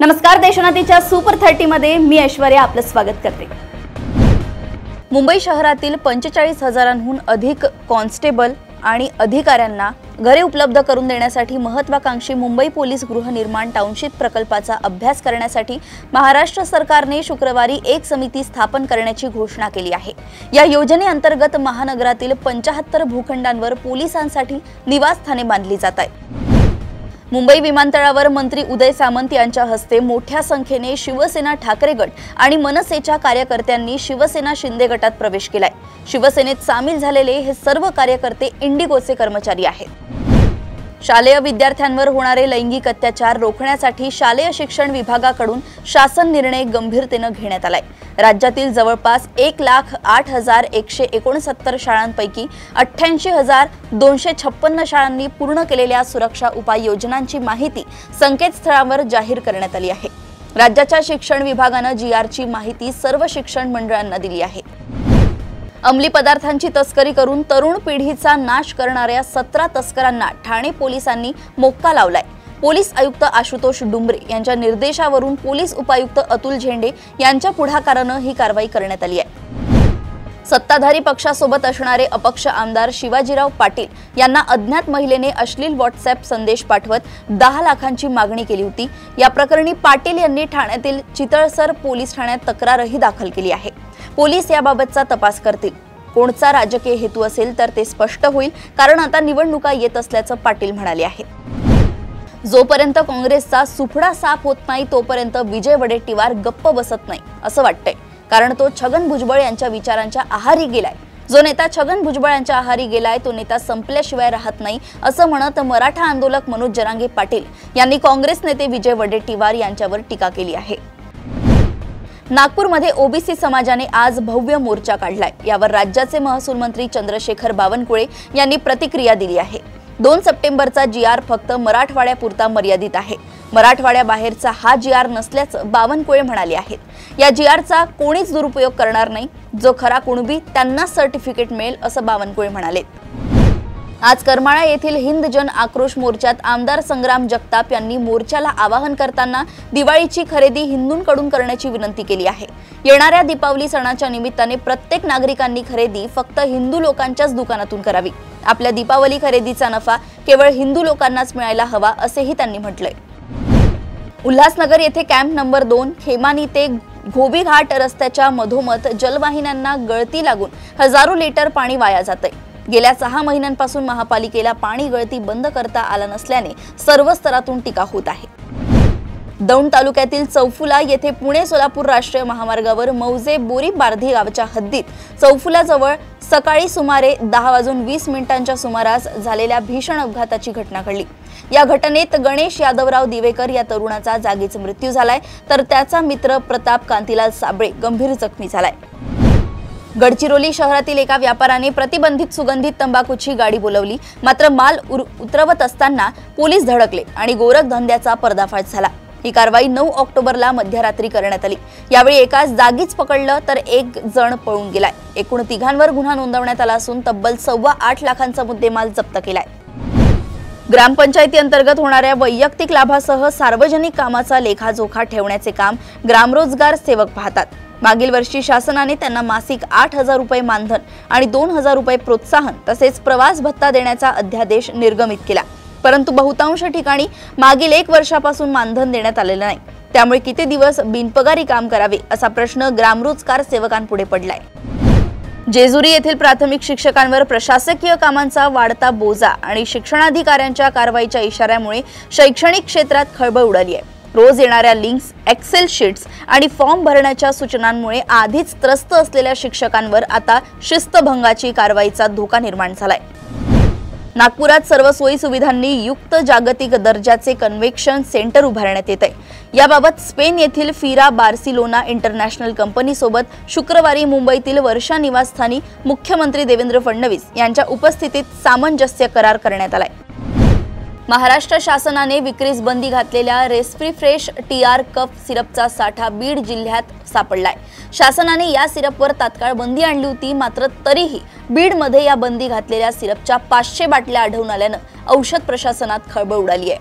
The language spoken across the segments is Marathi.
नमस्कार, देशोन्नतीच्या सुपर 30 मध्ये मी ऐश्वर्या आपलं स्वागत करते। मुंबई शहरातील 45,000हून अधिक कॉन्स्टेबल आणि अधिकाऱ्यांना घरे उपलब्ध करून देण्यासाठी महत्त्वाकांक्षी मुंबई पोलीस गृहनिर्माण टाउनशिप प्रकल्पाचा अभ्यास करण्यासाठी महाराष्ट्र सरकारने शुक्रवारी एक समिती स्थापन करण्याची घोषणा केली आहे। या योजनेअंतर्गत महानगरातील 75 भूखंडांवर पोलिसांसाठी निवासस्थाने बांधली जात आहेत। मुंबई विमानतळावर मंत्री उदय सामंत यांच्या हस्ते मोठ्या संख्येने शिवसेना ठाकरे गट आणि मनसेच्या कार्यकर्त्यांनी शिवसेना शिंदे गटात प्रवेश केलाय। शिवसेनेत सामील झालेले हे सर्व कार्यकर्ते इंडिगोचे कर्मचारी आहेत। शालेय विद्यार्थ्यांवर होणारे लैंगिक अत्याचार रोखण्यासाठी शालेय शिक्षण विभागाकडून शासन निर्णय गंभीरतेने घेण्यात आलाय। राज्यातील जवळपास 1,08,169 शाळांपैकी 88,256 शाळांनी पूर्ण केलेल्या सुरक्षा उपाययोजनांची माहिती संकेतस्थळावर जाहीर करण्यात आली आहे। राज्याच्या शिक्षण विभागाने जीआरची माहिती सर्व शिक्षण मंडळांना दिली आहे। अंमली पदार्थांची तस्करी करून तरुण पिढीचा नाश करणाऱ्या 17 तस्करांना ठाणे पोलिसांनी मोक्का लावलाय। पोलीस आयुक्त आशुतोष डुंबरे यांच्या निर्देशावरून पोलीस उपायुक्त अतुल झेंडे यांच्या पुढाकाराने ही कारवाई करण्यात आली आहे। सत्ताधारी पक्षासोबत असणारे अपक्ष आमदार शिवाजीराव पाटील यांना अज्ञात महिलेने अश्लील व्हॉट्सअॅप संदेश पाठवत 10 लाखांची मागणी केली होती। या प्रकरणी पाटील यांनी ठाण्यातील चितळसर पोलीस ठाण्यात तक्रारही दाखल केली आहे। पोलीस याबाबतचा तपास करतील। कोणता राजकीय हेतू असेल तर ते स्पष्ट होईल, कारण आता निवडणुका येत असल्याचं पाटील म्हणाले आहेत। जोपर्यंत काँग्रेसचा सुफडा साफ होत नाही तोपर्यंत विजय वडेट्टीवार गप्प बसत नाही असं वाटतंय, कारण तो छगन भुजबळ यांच्या विचारांच्या आहारी गेलाय। जो नेता छगन भुजबळ यांच्या आहारी गेलाय तो नेता संपल्याशिवाय राहत नाही असं म्हणत मराठा आंदोलक मनोज जरांगे पाटील यांनी काँग्रेस नेते विजय वडेट्टीवार यांच्यावर टीका केली आहे। नागपूरमध्ये ओबीसी समाजाने आज भव्य मोर्चा काढलाय। यावर राज्याचे महसूल मंत्री चंद्रशेखर बावनकुळे यांनी प्रतिक्रिया दिली आहे। 2 सप्टेंबरचा जीआर फक्त मराठवाड्यापुरता मर्यादित आहे। मराठवाड्याबाहेरचा हा जीआर नसल्याचं बावनकुळे म्हणाले आहेत। या जीआरचा कोणीच दुरुपयोग करणार नाही। जो खरा कुणबी त्यांना सर्टिफिकेट मिळेल असं बावनकुळे म्हणाले। आज करमाळा येथील हिंद जन आक्रोश मोर्चात आमदार संग्राम जगताप यांनी मोर्चाला आवाहन करताना दिवाळीची खरेदी हिंदूंकडून करण्याची विनंती केली आहे। येणाऱ्या दीपावली सणाच्या निमित्ताने प्रत्येक नागरिकांनी खरेदी फक्त हिंदू लोकांच्याच दुकानातून करावी। आपल्या दीपावली खरेदीचा नफा केवळ हिंदू लोकांनाच मिळायला हवा असेही त्यांनी म्हटलंय। उल्हासनगर येथे कॅम्प नंबर 2 खेमानी ते घोबीघाट रस्त्याच्या मधोमध जलवाहिन्यांना गळती लागून हजारो लिटर पाणी वाया जातंय। गेल्या 6 महिन्यांपासून महापालिकेला पाणी गळती बंद करता आला नसल्याने सर्व स्तरातून टीका होत आहे। दौंड तालुक्यातील चौफुला येथे पुणे सोलापूर राष्ट्रीय महामार्गावर मौजे बोरी बार्धी गावच्या हद्दीत चौफुलाजवळ सकाळी सुमारे 10:20 सुमारास झालेल्या भीषण अपघाताची घटना घडली। या घटनेत गणेश यादवराव दिवेकर या तरुणाचा जागीच मृत्यू झालाय, तर त्याचा मित्र प्रताप कांतीलाल साबळे गंभीर जखमी झालाय। गडचिरोली शहरातील एका व्यापाऱ्याने प्रतिबंधित सुगंधित तंबाखूची गाडी बोलवली, मात्र माल उतरवत असताना पोलीस धडकले आणि गोरखधंद्याचा पर्दाफाश झाला। ही कारवाई 9 ऑक्टोबरला मध्यरात्री करण्यात आली। यावेळी एकाच जागीच पकडलं तर एक जण पळून गेलाय। एकूण 3घांवर गुन्हा नोंदवण्यात आला असून तब्बल 8.25 लाखांचा मुद्देमाल जप्त केलाय। ग्रामपंचायती अंतर्गत होणाऱ्या वैयक्तिक लाभासह सार्वजनिक कामाचा लेखाजोखा ठेवण्याचे काम ग्रामरोजगार सेवक पाहतात। मागील वर्षी शासनाने त्यांना मासिक 8,000 रुपये मानधन आणि 2,000 रुपये प्रोत्साहन तसेच प्रवास भत्ता देण्याचा अध्यादेश निर्गमित केला, परंतु बहुतांश ठिकाणी मागील 1 वर्षापासून मानधन देण्यात आलेलं नाही। त्यामुळे किती दिवस बिनपगारी काम करावे असा प्रश्न ग्रामरोजगार सेवकांपुढे पडलाय। जेजुरी येथील प्राथमिक शिक्षकांवर प्रशासकीय कामांचा वाढता बोजा आणि शिक्षणाधिकाऱ्यांच्या कारवाईच्या इशाऱ्यामुळे शैक्षणिक क्षेत्रात खळबळ उडाली आहे। रोज येणाऱ्या लिंक्स, एक्सेल शीट्स आणि फॉर्म भरण्याच्या सूचनांमुळे आधीच त्रस्त असलेल्या शिक्षकांवर आता शिस्तभंगाची कारवाईचा धोका निर्माण झालाय। नागपुरात सर्व सोयी सुविधांनी युक्त जागतिक दर्जाचे कन्व्हेन्शन सेंटर उभारण्यात येत आहे। याबाबत स्पेन येथील फिरा बार्सिलोना इंटरनॅशनल कंपनी सोबत शुक्रवारी मुंबईतील वर्षा निवासस्थानी मुख्यमंत्री देवेंद्र फडणवीस यांच्या उपस्थितीत सामंजस्य करार करण्यात आलाय। महाराष्ट्र शासनाने विक्रीस बंदी घातलेल्या रेस्प्री फ्रेश टीआर कफ सिरपचा साठा बीड जिल्ह्यात सापडलाय। शासनाने या सिरपवर तात्काळ बंदी आणली होती, मात्र तरीही बीडमध्ये या बंदी घातलेल्या सिरपच्या 500 बाटल्या आढळून आल्यानं औषध प्रशासनात खळबळ उडाली आहे।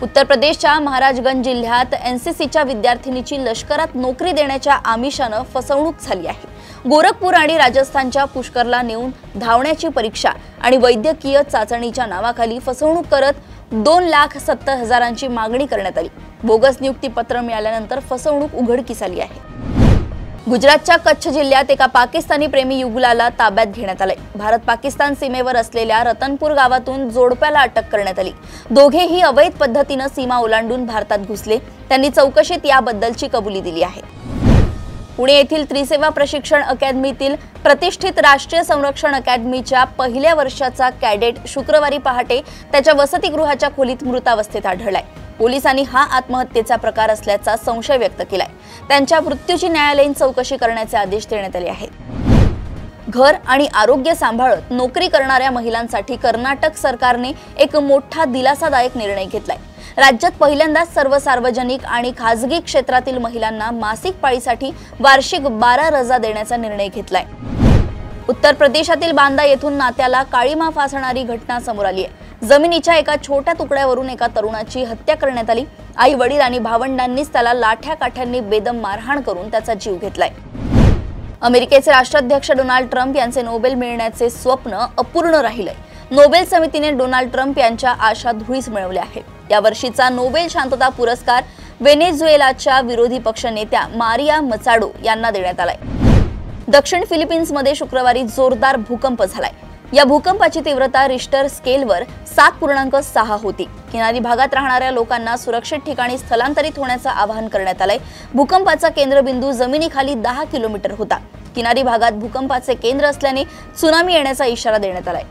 उत्तर प्रदेशच्या महाराजगंज जिल्ह्यात एनसीसीच्या विद्यार्थिनीची लष्करात नोकरी देण्याच्या आमिषानं फसवणूक झाली आहे। गोरखपूर आणि राजस्थानच्या पुष्करला नेऊन धावण्याची परीक्षा आणि वैद्यकीय चाचणीच्या नावाखाली फसवणूक करत 2,70,000ची मागणी करण्यात आली। बोगस नियुक्ती पत्र मिळाल्यानंतर फसवणूक उघडकीस आली आहे। गुजरातच्या कच्छ जिल्ह्यात एका पाकिस्तानी प्रेमी युगुलाला ताब्यात घेण्यात आले। भारत पाकिस्तान सीमेवर असलेल्या रतनपूर गावातून जोडप्याला अटक करण्यात आली। दोघेही अवैध पद्धतीने सीमा ओलांडून भारतात घुसले। त्यांनी चौकशीत याबद्दलची कबुली दिली आहे। पुणे येथील त्रिसेवा प्रशिक्षण अकादमीतील प्रतिष्ठित राष्ट्रीय संरक्षण अकादमीच्या पहिल्या वर्षाचा कॅडेट शुक्रवारी पहाटे त्याच्या वसतिगृहाच्या खोलीत मृतावस्थेत आढळलाय। पोलिसांनी हा आत्महत्येचा प्रकार असल्याचा संशय व्यक्त केलाय। त्यांच्या मृत्यूची न्यायालयीन चौकशी करण्याचे आदेश देण्यात आले आहेत। घर आणि आरोग्य सांभाळत नोकरी करणाऱ्या महिलांसाठी कर्नाटक सरकारने एक मोठा दिलासादायक निर्णय घेतलाय। राज्यात पहिल्यांदाच सर्व सार्वजनिक आणि खासगी क्षेत्रातील महिलांना मासिक पाळीसाठी वार्षिक 12 रजा देण्याचा निर्णय घेतलाय। उत्तर प्रदेशातील बांदा येथून नात्याला काळीमा फासणारी घटना समोर आली आहे। जमिनीच्या एका छोट्या तुकड्यावरून एका तरुणाची हत्या करण्यात आली। आई वडील आणि भावंडांनीच त्याला लाठ्या काठ्यांनी बेदम मारहाण करून त्याचा जीव घेतलाय। अमेरिकेचे राष्ट्राध्यक्ष डोनाल्ड ट्रम्प यांचे नोबेल मिळण्याचे स्वप्न अपूर्ण राहिलंय। नोबेल समितीने डोनाल्ड ट्रम्प यांच्या आशा धुळीस मिळवल्या आहेत। या वर्षीचा नोबेल शांतता पुरस्कार व्हेनेझुएलाच्या विरोधी पक्ष नेत्या मारिया मचाडो यांना देण्यात आलाय। दक्षिण फिलिपिन्समध्ये शुक्रवारी जोरदार भूकंप झालाय। या भूकंपाची तीव्रता रिश्टर स्केलवर 7.6 होती। किनारी भागात राहणाऱ्या लोकांना सुरक्षित ठिकाणी स्थलांतरित होण्याचं आवाहन करण्यात आलंय। भूकंपाचा केंद्रबिंदू जमिनीखाली 10 किलोमीटर होता। किनारी भागात भूकंपाचे केंद्र असल्याने त्सुनामी येण्याचा इशारा देण्यात आलाय।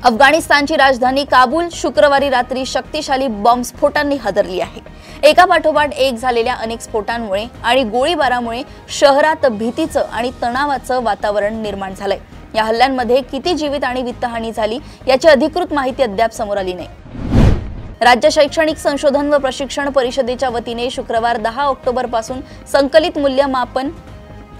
अफगाणिस्तानची राजधानी काबूल शुक्रवारी रात्री शक्तिशाली बॉम्बस्फोटांनी हादरली आहे। एका पाठोपाठ एक झालेल्या अनेक स्फोटांमुळे आणि गोळीबारामुळे शहरात भीतीचं आणि तणावाचं वातावरण निर्माण झालंय। या हल्ल्यांमध्ये किती जीवित आणि वित्तहानी झाली याची अधिकृत माहिती अद्याप समोर आली नाही। राज्य शैक्षणिक संशोधन व प्रशिक्षण परिषदेच्या वतीने शुक्रवार 10 ऑक्टोबर पासून संकलित मूल्यमापन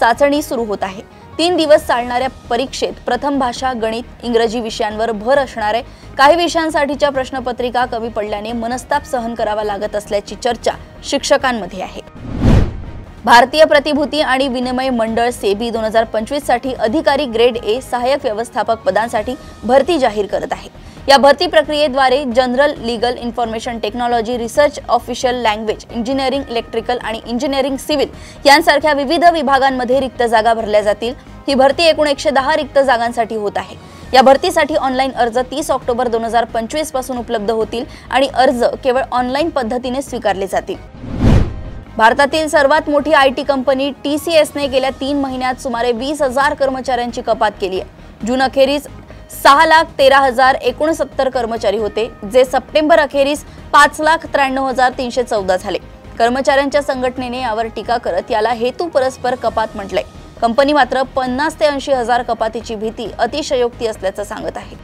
चाचणी सुरू होत आहे। 3 दिवस चालणाऱ्या परीक्षेत प्रथम भाषा, गणित, इंग्रजी विषयांवर भर असणार आहे। काही विषयांसाठीच्या प्रश्नपत्रिका कमी पडल्याने मनस्ताप सहन करावा लागत असल्याची चर्चा शिक्षकांमध्ये आहे। भारतीय प्रतिभूती आणि विनिमय मंडळ सेबी 2025 साठी अधिकारी ग्रेड ए सहाय्यक व्यवस्थापक पदांसाठी भरती जाहीर करत आहे। या भरती प्रक्रियेद्वारे general legal information technology, research official language, engineering electrical आणि इंजिनिअरिंग सिव्हिल यांसारख्या विविध विभागांमध्ये रिक्त जागा भरल्या जातील। ही भरती एकूण 110 रिक्त जागांसाठी होत आहे। या भरतीसाठी ऑनलाईन अर्ज 30 ऑक्टोबर 2025 पासून उपलब्ध होतील आणि अर्ज केवळ ऑनलाईन पद्धतीने स्वीकारले जातील। भारतातील सर्वात मोठी आयटी कंपनी TCSने गेल्या 3 महिन्यात सुमारे 20,000 कर्मचाऱ्यांची कपात केली आहे। जून अखेरीस 6,13,069 कर्मचारी होते, जे सप्टेंबर अखेरीस 5,93,314 झाले। कर्मचाऱ्यांच्या संघटनेने यावर टीका करत याला हेतू परस्पर कपात म्हटलंय। कंपनी मात्र 50 ते 80 हजार कपातीची भीती अतिशयोक्ती असल्याचं सांगत आहे।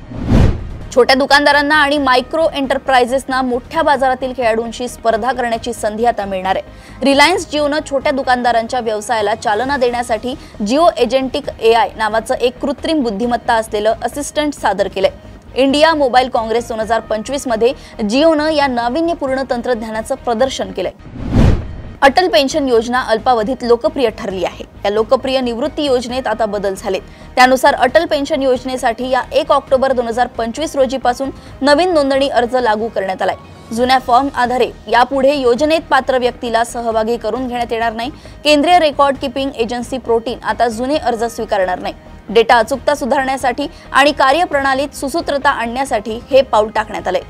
छोट्या दुकानदारांना आणि मायक्रो एंटरप्राइजेसना मोठ्या बाजारातील खेळाडूंशी स्पर्धा करण्याची संधी आता मिळणार आहे। रिलायन्स जिओनं छोट्या दुकानदारांच्या व्यवसायाला चालना देण्यासाठी जिओ एजेंटिक AI नावाचं एक कृत्रिम बुद्धिमत्ता असलेलं असिस्टंट सादर केलंय। इंडिया मोबाईल काँग्रेस 2025 मध्ये जिओनं या नाविन्यपूर्ण तंत्रज्ञानाचं प्रदर्शन केलंय। अटल पेन्शन योजना अल्पावधीत लोकप्रिय ठरली आहे। या लोकप्रिय निवृत्ती योजनेत आता बदल झालेत। त्यानुसार अटल पेन्शन योजनेसाठी या 1 ऑक्टोबर 2025 रोजीपासून नवीन नोंदणी अर्ज लागू करण्यात आलाय। जुन्या फॉर्म आधारे यापुढे योजनेत पात्र व्यक्तीला सहभागी करून घेण्यात येणार नाही। केंद्रीय रेकॉर्ड कीपिंग एजन्सी प्रोटीन आता जुने अर्ज स्वीकारणार नाही। डेटा अचूकता सुधारण्यासाठी आणि कार्यप्रणालीत सुसूत्रता आणण्यासाठी हे पाऊल टाकण्यात आले।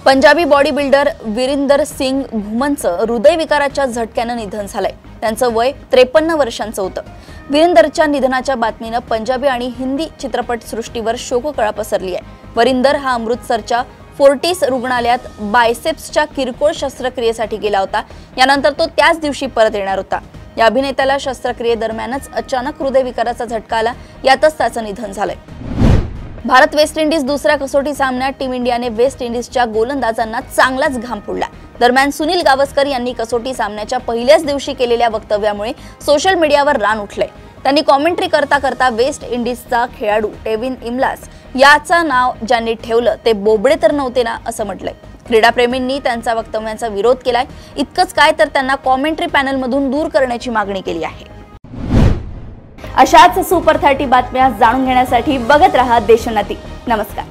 पंजाबी बॉडी बिल्डर वीरिंदर सिंग घुमनचं हृदयविकाराच्या झटक्यानं निधन झालंय। त्यांचं वय 53 वर्षांचं होतं। वीरिंदरच्या निधनाच्या बातमीनं पंजाबी आणि हिंदी चित्रपट सृष्टीवर शोककळा पसरली आहे। वीरिंदर हा अमृतसरच्या फोर्टिस रुग्णालयात बायसेप्सच्या किरकोळ शस्त्रक्रियेसाठी गेला होता। यानंतर तो त्याच दिवशी परत येणार होता। या अभिनेत्याला शस्त्रक्रियेदरम्यानच अचानक हृदयविकाराचा झटका आला, यातच त्याचं निधन झालंय। भारत वेस्ट इंडिज दुसऱ्या कसोटी सामन्यात टीम इंडियाने वेस्ट इंडिजच्या गोलंदाजांना चांगलाच घाम फोडला। दरम्यान सुनील गावस्कर यांनी कसोटी सामन्याच्या पहिल्याच दिवशी केलेल्या वक्तव्यामुळे सोशल मीडियावर रान उठलंय। त्यांनी कॉमेंट्री करता करता वेस्ट इंडिजचा खेळाडू टेविन इमलास याचं नाव ज्यांनी ठेवलं ते बोबडे तर नव्हते ना असं म्हटलंय। क्रीडाप्रेमींनी त्यांच्या वक्तव्यांचा विरोध केलाय. इतकंच काय तर त्यांना कॉमेंट्री पॅनलमधून दूर करण्याची मागणी केली आहे. अशाच सुपर 30 बातम्या जाणून घेण्यासाठी बघत रहा देशोन्नती. नमस्कार.